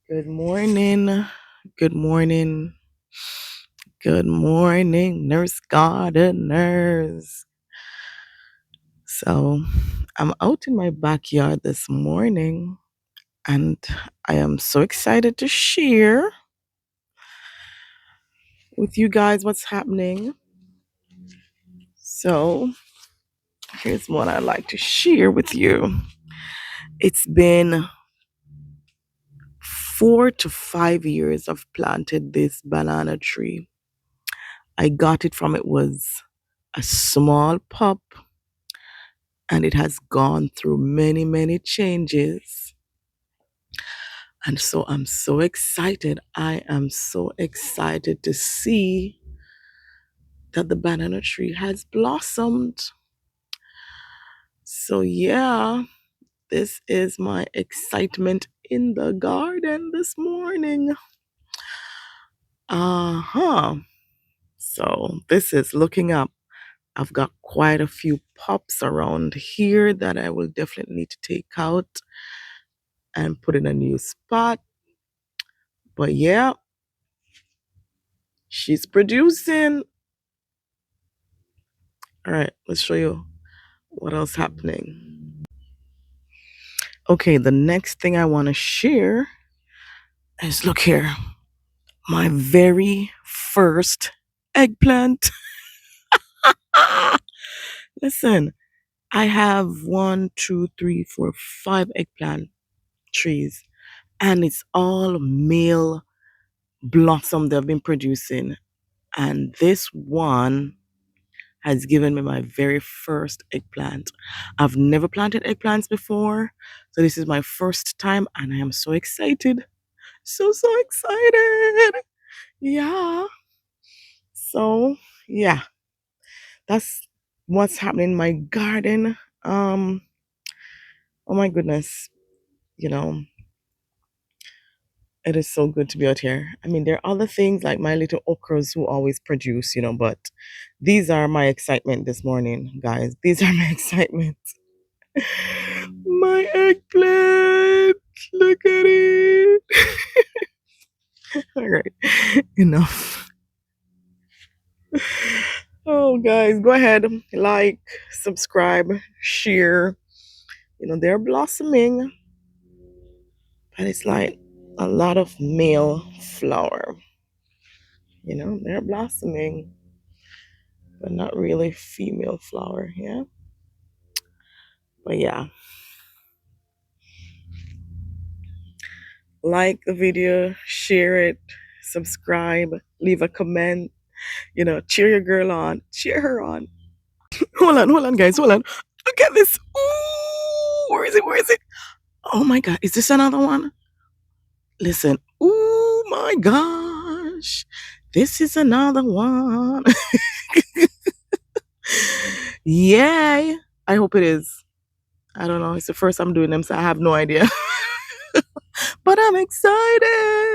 Good morning. Good morning. Good morning, nurse gardeners. So, I'm out in my backyard this morning and I am so excited to share with you guys what's happening. So, here's what I'd like to share with you. It's been 4 to 5 years I've planted this banana tree. I got it from it was a small pup and it has gone through many, many changes. And so I'm so excited. I am so excited to see that the banana tree has blossomed. So, yeah, this is my excitement in the garden this morning. So, this is looking up. I've got quite a few pops around here that I will definitely need to take out and put in a new spot. But yeah, she's producing. All right, let's show you what else happening. Okay, the next thing I want to share is look here, my very first eggplant. Listen, I have 5 eggplant trees, and it's all male blossom they've been producing. And this one has given me my very first eggplant. I've never planted eggplants before, so this is my first time, and I am so excited. So excited. Yeah. So, yeah, that's what's happening in my garden. Oh my goodness, you know, it is so good to be out here. I mean, there are other things like my little okras who always produce, but these are my excitement this morning, guys. These are my excitement. My eggplant. Look at it. All right. Enough. Oh, guys, go ahead. Like, subscribe, share. They're blossoming. And it's like a lot of male flower. They're blossoming. But not really female flower. Yeah. But yeah. Like the video, share it, subscribe, leave a comment. Cheer your girl on, cheer her on. Hold on, guys, hold on. Look at this. Ooh, where is it? Where is it? Oh my God, is this another one? Listen, oh my gosh, this is another one. Yay! I hope it is. I don't know. It's the first I'm doing them, so I have no idea. But I'm excited.